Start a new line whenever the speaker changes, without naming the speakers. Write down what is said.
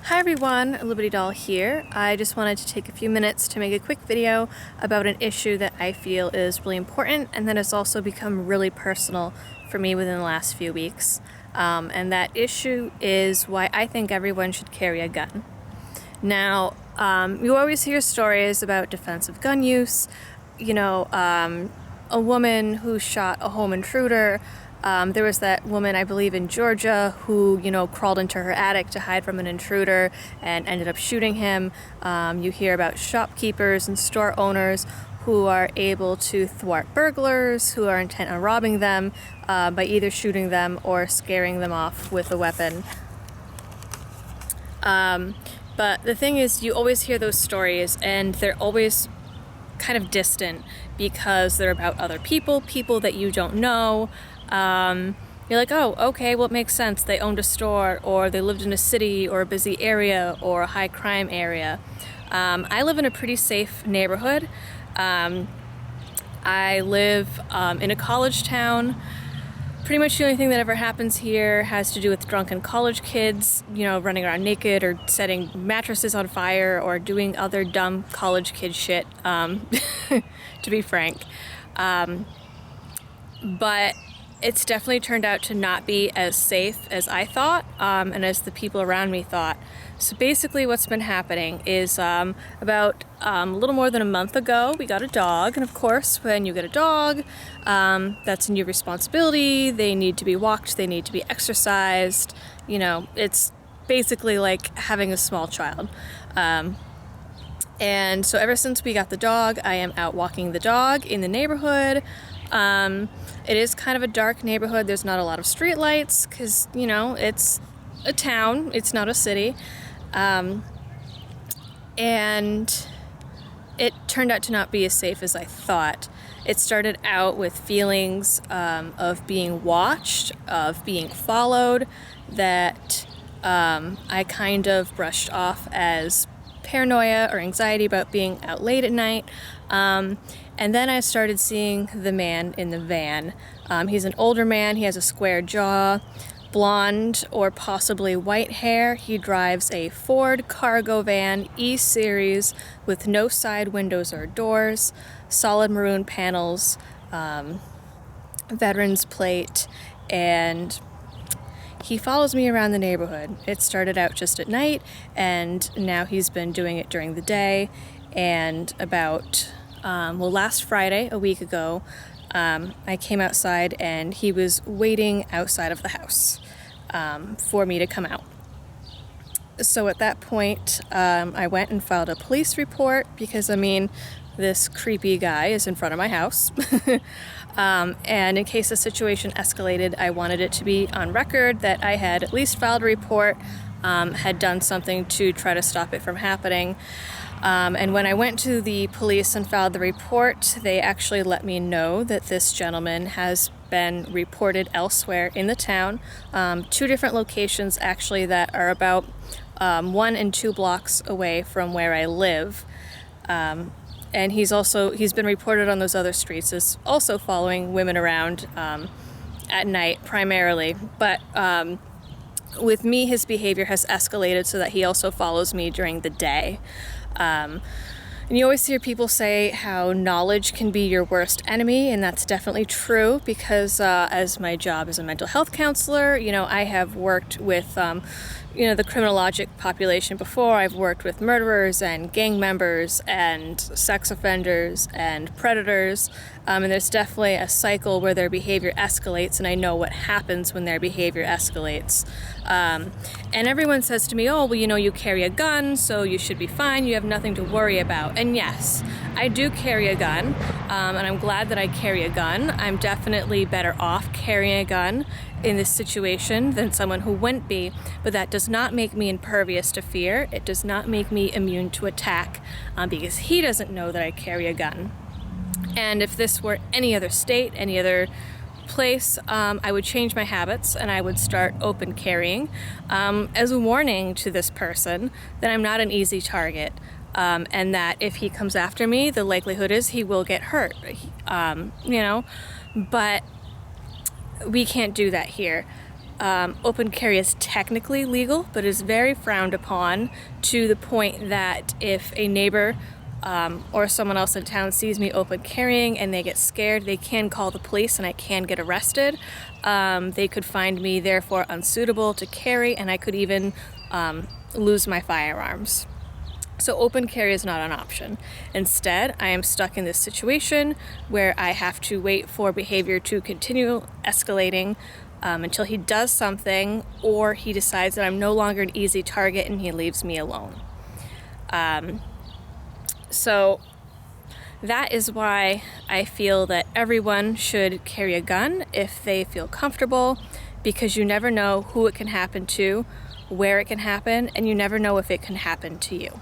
Hi everyone, Liberty Doll here. I just wanted to take a few minutes to make a quick video about an issue that I feel is really important and that has also become really personal for me within the last few weeks. And that issue is why I think everyone should carry a gun. Now, you always hear stories about defensive gun use, a woman who shot a home intruder. There was that woman, I believe in Georgia, who, crawled into her attic to hide from an intruder and ended up shooting him. You hear about shopkeepers and store owners who are able to thwart burglars who are intent on robbing them by either shooting them or scaring them off with a weapon. But the thing is, you always hear those stories and they're always kind of distant because they're about other people that you don't know. You're like, oh, okay, well, it makes sense. They owned a store, or they lived in a city or a busy area or a high crime area. I live in a pretty safe neighborhood. I live in a college town. Pretty much the only thing that ever happens here has to do with drunken college kids, running around naked or setting mattresses on fire or doing other dumb college kid shit, to be frank. But it's definitely turned out to not be as safe as I thought, and as the people around me thought. So basically what's been happening is about a little more than a month ago, we got a dog. And of course, when you get a dog, that's a new responsibility. They need to be walked, they need to be exercised. It's basically like having a small child. And so ever since we got the dog, I am out walking the dog in the neighborhood. It is kind of a dark neighborhood. There's not a lot of street lights because, it's a town. It's not a city. And it turned out to not be as safe as I thought. It started out with feelings of being watched, of being followed, that I kind of brushed off as paranoia or anxiety about being out late at night. And then I started seeing the man in the van. He's an older man. He has a square jaw, blonde or possibly white hair. He drives a Ford cargo van E-Series with no side windows or doors, solid maroon panels, veteran's plate, and he follows me around the neighborhood. It started out just at night, and now he's been doing it during the day. And about last Friday, a week ago, I came outside and he was waiting outside of the house for me to come out. So at that point, I went and filed a police report because, this creepy guy is in front of my house. And in case the situation escalated, I wanted it to be on record that I had at least filed a report, had done something to try to stop it from happening. And when I went to the police and filed the report, they actually let me know that this gentleman has been reported elsewhere in the town, 2 different locations actually that are about 1 and 2 blocks away from where I live. And he's been reported on those other streets as also following women around at night primarily. But with me, his behavior has escalated so that he also follows me during the day. And you always hear people say how knowledge can be your worst enemy, and that's definitely true because as my job as a mental health counselor, I have worked with the criminologic population before. I've worked with murderers and gang members and sex offenders and predators, and there's definitely a cycle where their behavior escalates, and I know what happens when their behavior escalates. And everyone says to me, oh, well, you carry a gun, so you should be fine, you have nothing to worry about. And yes, I do carry a gun, and I'm glad that I carry a gun. I'm definitely better off carrying a gun in this situation than someone who wouldn't be, but that does not make me impervious to fear. It does not make me immune to attack, because he doesn't know that I carry a gun. And if this were any other state, any other place, I would change my habits and I would start open carrying as a warning to this person that I'm not an easy target, and that if he comes after me, the likelihood is he will get hurt. But we can't do that here. Open carry is technically legal, but is very frowned upon, to the point that if a neighbor or someone else in town sees me open carrying and they get scared, they can call the police and I can get arrested. They could find me therefore unsuitable to carry, and I could even lose my firearms. So open carry is not an option. Instead, I am stuck in this situation where I have to wait for behavior to continue escalating until he does something, or he decides that I'm no longer an easy target and he leaves me alone. So that is why I feel that everyone should carry a gun if they feel comfortable, because you never know who it can happen to, where it can happen, and you never know if it can happen to you.